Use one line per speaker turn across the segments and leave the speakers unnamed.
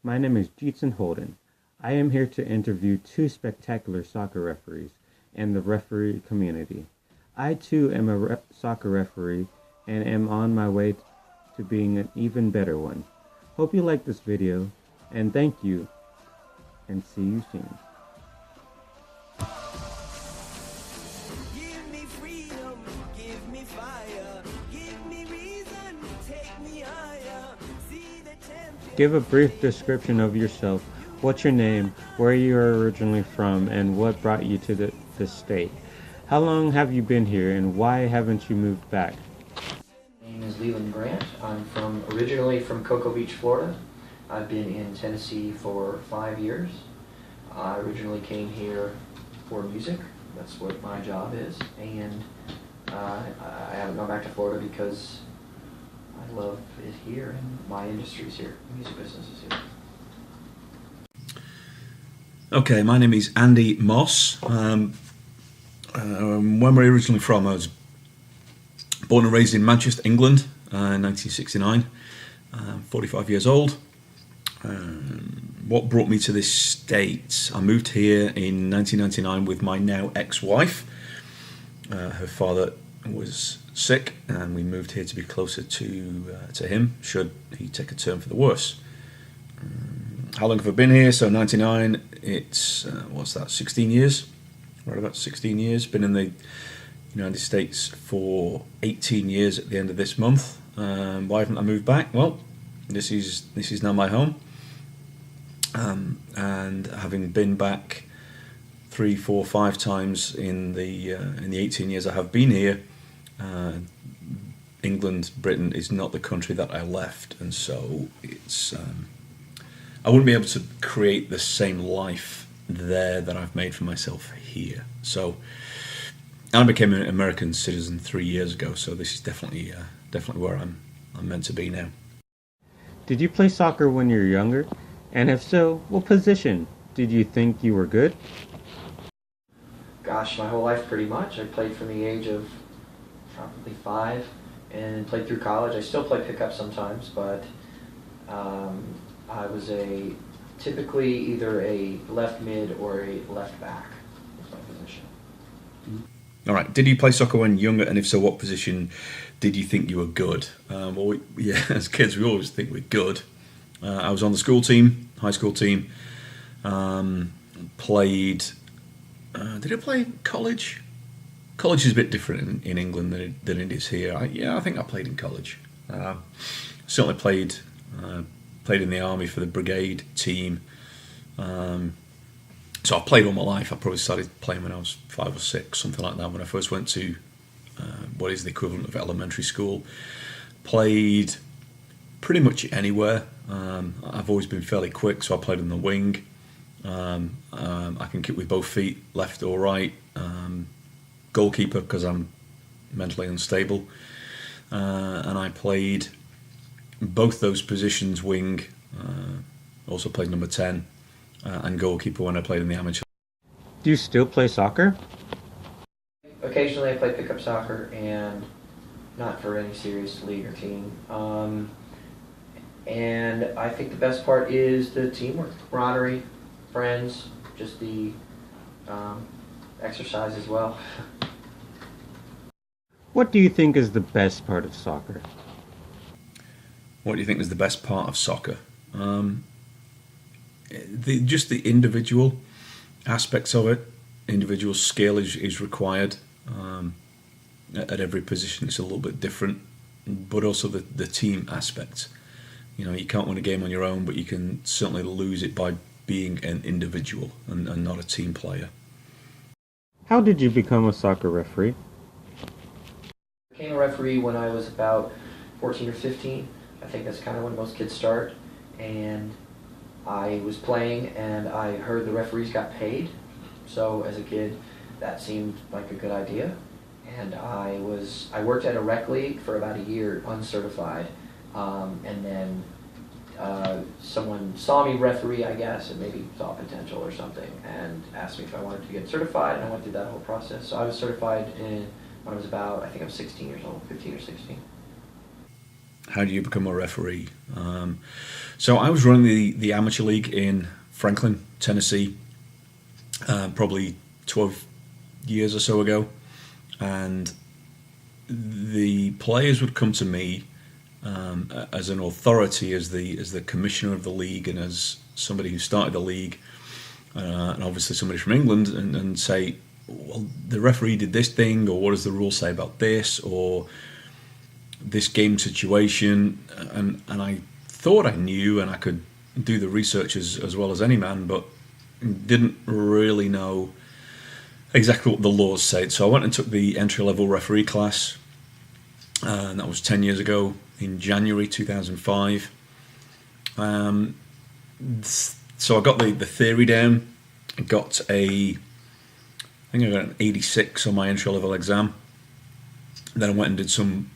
My name is Jeetson Holden. I am here to interview two spectacular soccer referees and the referee community. I too am a soccer referee and am on my way to being an even better one. Hope you like this video and thank you and see you soon.
Give me freedom, give me fire, give me reason, take me higher. See the champion.
Give a brief description of yourself. What's your name, where you are originally from, and what brought you to this state? How long have you been here, and why haven't you moved back?
My name is Leland Grant. I'm originally from Cocoa Beach, Florida. I've been in Tennessee for 5 years. I originally came here for music. That's what my job is. And I haven't gone back to Florida because I love it here and my industry's here. The music business is here.
Okay, my name is Andy Moss. When we're originally from, I was born and raised in Manchester, England, in 1969. 45 years old. What brought me to this state? I moved here in 1999 with my now ex-wife. Her father was sick, and we moved here to be closer to him, should he take a turn for the worse. How long have I been here? So 99, it's, what's that, 16 years? Right about 16 years. Been in the United States for 18 years at the end of this month. Why haven't I moved back? Well, this is now my home. And having been back 3, 4, 5 times in the 18 years I have been here, England, Britain is not the country that I left, and so it's I wouldn't be able to create the same life there that I've made for myself here. So, and I became an American citizen 3 years ago. So this is definitely where I'm meant to be now.
Did you play soccer when you were younger? And if so, what position? Did you think you were good?
Gosh, my whole life pretty much. I played from the age of probably 5 and played through college. I still play pickup sometimes, but I was typically either a left mid or a left back was my position.
All right. Did you play soccer when younger? And if so, what position did you think you were good? Yeah, as kids, we always think we're good. I was on the school team, high school team. Played. Did I play college? College is a bit different in England than it is here. I think I played in college. Certainly played in the army for the brigade team. So I've played all my life. I probably started playing when I was 5 or 6, something like that. When I first went to what is the equivalent of elementary school, played pretty much anywhere. I've always been fairly quick, so I played on the wing. I can kick with both feet, left or right. Goalkeeper because I'm mentally unstable, and I played both those positions, wing. Also played number 10 and goalkeeper when I played in the amateur.
Do you still play soccer?
Occasionally I play pickup soccer, and not for any serious league or team. And I think the best part is the teamwork, camaraderie, friends, just the exercise as well.
What do you think is the best part of soccer?
What do you think is the best part of soccer? Just the individual aspects of it. Individual skill is required. At every position it's a little bit different, but also the team aspect. You can't win a game on your own, but you can certainly lose it by being an individual and not a team player.
How did you become a soccer referee?
I became a referee when I was about 14 or 15. I think that's kind of when most kids start. And I was playing and I heard the referees got paid. So as a kid, that seemed like a good idea. And I worked at a rec league for about a year, uncertified. And then someone saw me referee, I guess, and maybe saw potential or something, and asked me if I wanted to get certified, and I went through that whole process. So I was certified when I was about, I think I was 16 years old, 15 or 16.
how do you become a referee? So I was running the amateur league in Franklin, Tennessee, probably 12 years or so ago, and the players would come to me as an authority, as the commissioner of the league, and as somebody who started the league, and obviously somebody from England, and say, well, the referee did this thing, or what does the rule say about this, or this game situation, and I thought I knew and I could do the research as well as any man, but didn't really know exactly what the laws said. So I went and took the entry-level referee class, and that was 10 years ago in January 2005. So I got the theory down. I got I think I got an 86 on my entry-level exam. Then I went and did some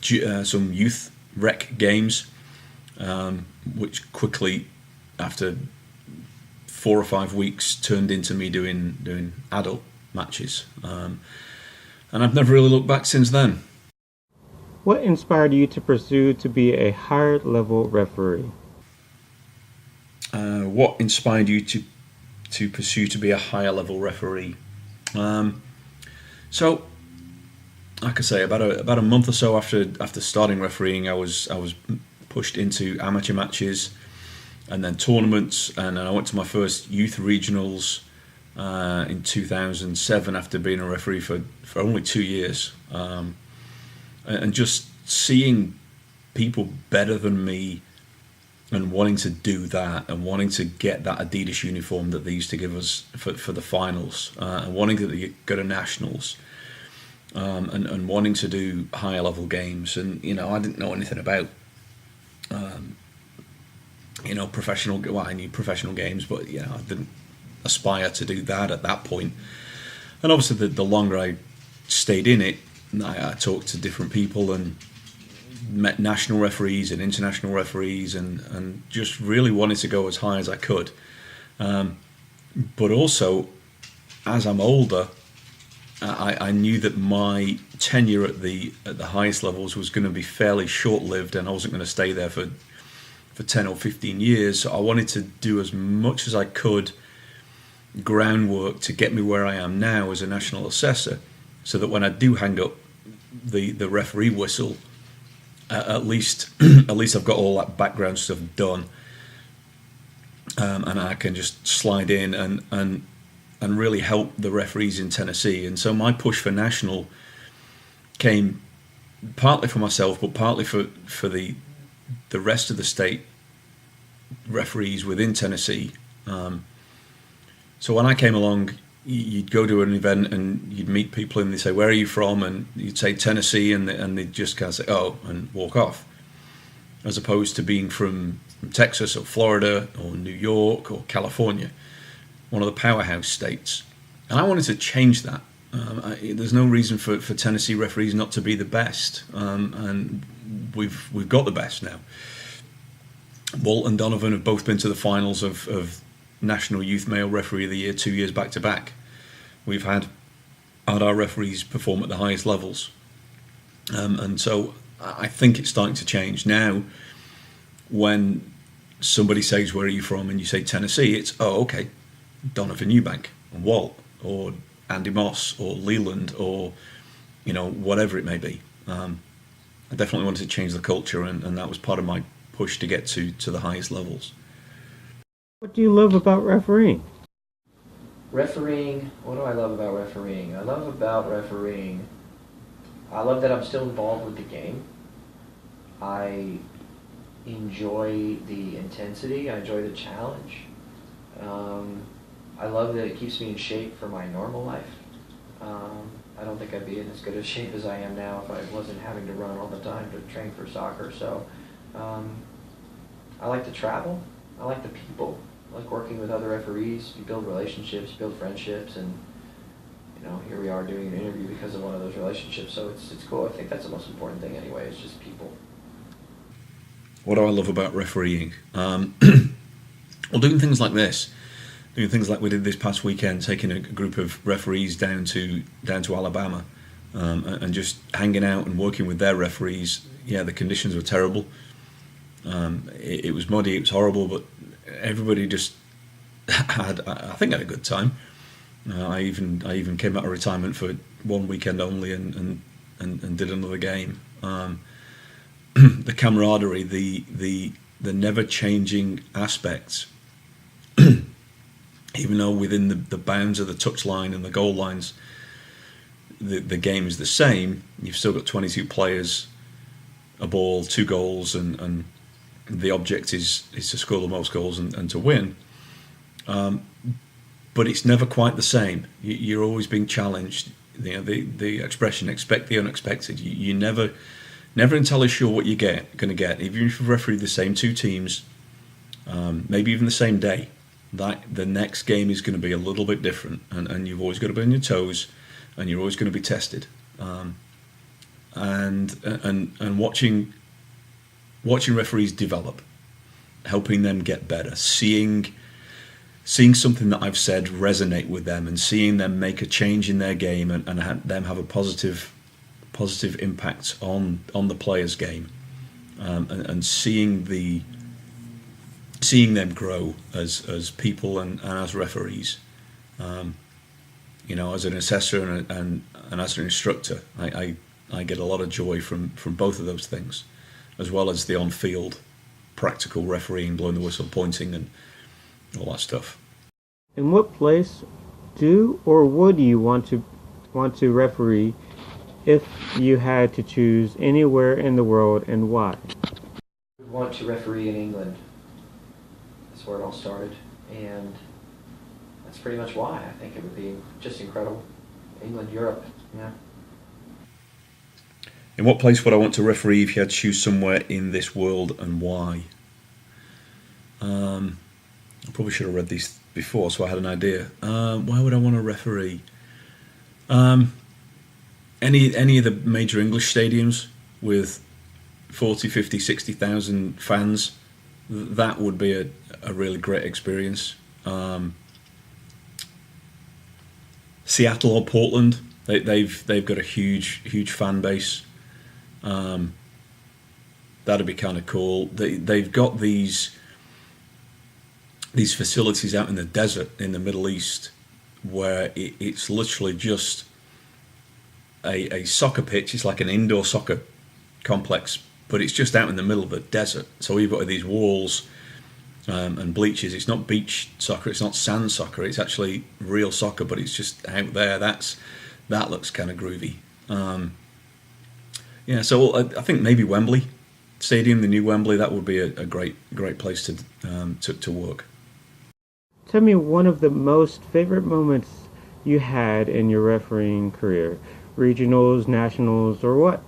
youth rec games, which quickly, after 4 or 5 weeks, turned into me doing adult matches, and I've never really looked back since then.
What inspired you to pursue to be a higher level referee?
What inspired you to pursue to be a higher level referee? So, like I say, about a month or so after starting refereeing, I was pushed into amateur matches, and then tournaments, and then I went to my first youth regionals in 2007 after being a referee for only 2 years, and just seeing people better than me and wanting to do that, and wanting to get that Adidas uniform that they used to give us for the finals, and wanting to go to nationals, and wanting to do higher level games. And I didn't know anything about professional. Well, I knew professional games, but I didn't aspire to do that at that point. And obviously, the longer I stayed in it, I talked to different people and met national referees and international referees, and just really wanted to go as high as I could. But also, as I'm older, I knew that my tenure at the highest levels was going to be fairly short-lived, and I wasn't going to stay there for 10 or 15 years. So I wanted to do as much as I could groundwork to get me where I am now as a national assessor, so that when I do hang up the referee whistle, at least I've got all that background stuff done, and I can just slide in and really help the referees in Tennessee. And so my push for national came partly for myself, but partly for the rest of the state referees within Tennessee. So when I came along, you'd go to an event and you'd meet people and they'd say, "Where are you from?" And you'd say Tennessee, and they'd just kind of say, "Oh," and walk off. As opposed to being from Texas or Florida or New York or California, one of the powerhouse states. And I wanted to change that. There's no reason for Tennessee referees not to be the best, and we've got the best now. Walt and Donovan have both been to the finals of National Youth Male Referee of the Year 2 years back to back. We've had our referees perform at the highest levels, and so I think it's starting to change now. When somebody says, "Where are you from?" and you say Tennessee, it's, "Oh, okay, Donovan Eubank, or Walt, or Andy Moss, or Leland, or whatever it may be." I definitely wanted to change the culture, and that was part of my push to get to the highest levels.
What do you love about refereeing?
Refereeing, what do I love about refereeing? I love that I'm still involved with the game. I enjoy the intensity. I enjoy the challenge. I love that it keeps me in shape for my normal life. I don't think I'd be in as good a shape as I am now if I wasn't having to run all the time to train for soccer. So I like to travel. I like the people. I like working with other referees. You build relationships, you build friendships, and here we are doing an interview because of one of those relationships. So it's cool. I think that's the most important thing anyway. It's just people.
What do I love about refereeing? Well, doing things like this. Doing things like we did this past weekend, taking a group of referees down to Alabama, and just hanging out and working with their referees. Yeah, the conditions were terrible. It was muddy, it was horrible, but everybody just I think had a good time. I even came out of retirement for one weekend only and did another game. The camaraderie, the never changing aspects, even though within the bounds of the touchline and the goal lines, the game is the same. You've still got 22 players, a ball, 2 goals, and the object is to score the most goals and to win. But it's never quite the same. You're always being challenged. You know, the expression "expect the unexpected." You never entirely sure what you're going to get. Even if you referee the same 2 teams, maybe even the same day, that the next game is going to be a little bit different, and you've always got to be on your toes, and you're always going to be tested. And watching referees develop, helping them get better, seeing something that I've said resonate with them, and seeing them make a change in their game and them have a positive impact on the player's game, and seeing them grow as people and as referees. You know, as an assessor and as an instructor, I get a lot of joy from both of those things, as well as the on-field practical refereeing, blowing the whistle, pointing, and all that stuff.
In what place do or would you want to referee if you had to choose anywhere in the world, and why?
I would want to referee in England. That's where it all started, and that's pretty much why. I think it would be just incredible. England, Europe, yeah.
In what place would I want to referee if you had to choose somewhere in this world, and why? I probably should have read these before, so I had an idea. Why would I want to referee? Any of the major English stadiums with 40, 50, 60,000 fans, that would be a really great experience. Seattle or Portland, they've got a huge fan base. That'd be kind of cool. They've got these facilities out in the desert in the Middle East where it's literally just a soccer pitch. It's like an indoor soccer complex, but it's just out in the middle of the desert. So we've got these walls and bleachers. It's not beach soccer, it's not sand soccer, it's actually real soccer, but it's just out there. That looks kind of groovy. Yeah, so I think maybe Wembley Stadium, the new Wembley, that would be a great place to work.
Tell me one of the most favorite moments you had in your refereeing career, regionals, nationals, or what?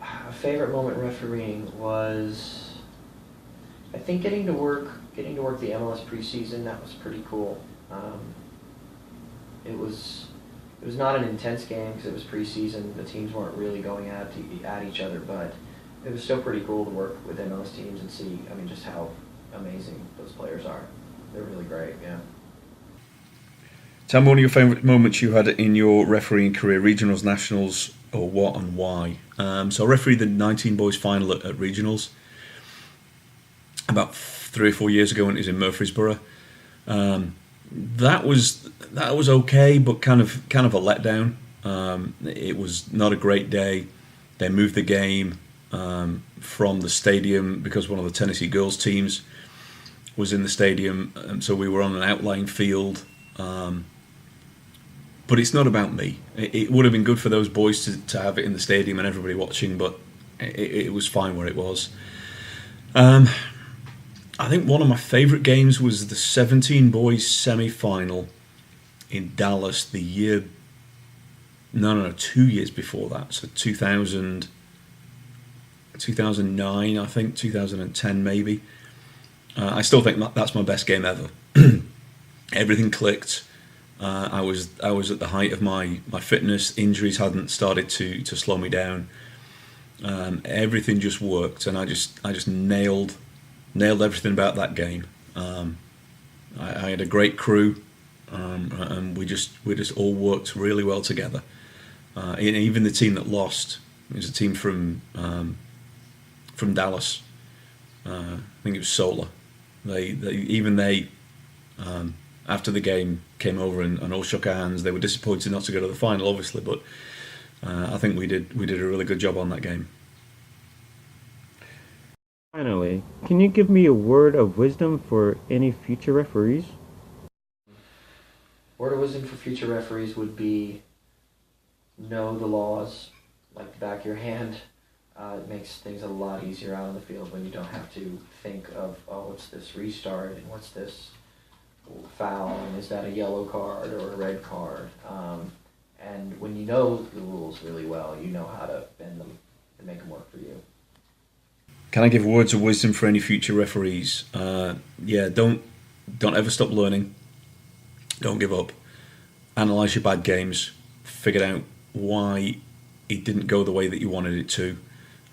A favorite moment refereeing was, I think, getting to work the MLS preseason. That was pretty cool. It was not an intense game because it was preseason. The teams weren't really going at each other, but it was still pretty cool to work with MLS teams and see, I mean, just how amazing those players are. They're really great, yeah.
Tell me one of your favourite moments you had in your refereeing career, regionals, nationals, or what and why. So I refereed the 19 boys final at regionals about 3 or 4 years ago when it was in Murfreesboro. That was okay, but kind of a letdown. It was not a great day. They moved the game from the stadium because one of the Tennessee girls teams was in the stadium, so we were on an outlying field. But it's not about me. It would have been good for those boys to have it in the stadium and everybody watching, but it was fine where it was. I think one of my favourite games was the 17 boys semi-final in Dallas 2 years before that, so 2009, I think, 2010 maybe. I still think that's my best game ever. Everything clicked. I was at the height of my fitness. Injuries hadn't started to slow me down. Everything just worked, and I just nailed everything about that game. I had a great crew. and we just all worked really well together. And even the team that lost, it was a team from Dallas. I think it was Solar. They after the game came over and all shook our hands. They were disappointed not to go to the final, obviously, but I think we did a really good job on that game.
Finally, can you give me a word of wisdom for any future referees?
Word of wisdom for future referees would be know the laws like the back of your hand. It makes things a lot easier out on the field when you don't have to think of, oh, what's this restart and what's this foul and is that a yellow card or a red card? And when you know the rules really well, you know how to bend them and make them work for you.
Can I give words of wisdom for any future referees? Don't ever stop learning. Don't give up. Analyse your bad games. Figure out why it didn't go the way that you wanted it to.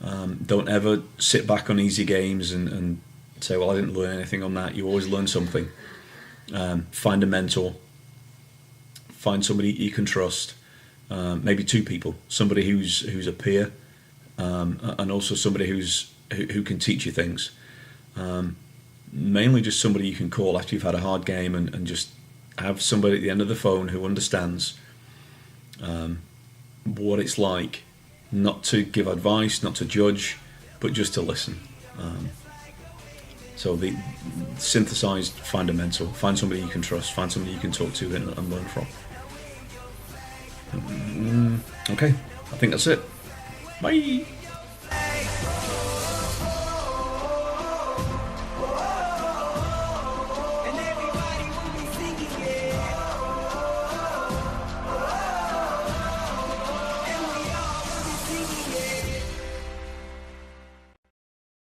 Don't ever sit back on easy games and say, well, I didn't learn anything on that. You always learn something. Find a mentor. Find somebody you can trust. Maybe two people. Somebody who's a peer, and also somebody who can teach you things. Mainly just somebody you can call after you've had a hard game and just have somebody at the end of the phone who understands what it's like, not to give advice, not to judge, but just to listen. So the synthesized, find a mentor, find somebody you can trust, find somebody you can talk to and learn from. Okay, I think that's it. Bye.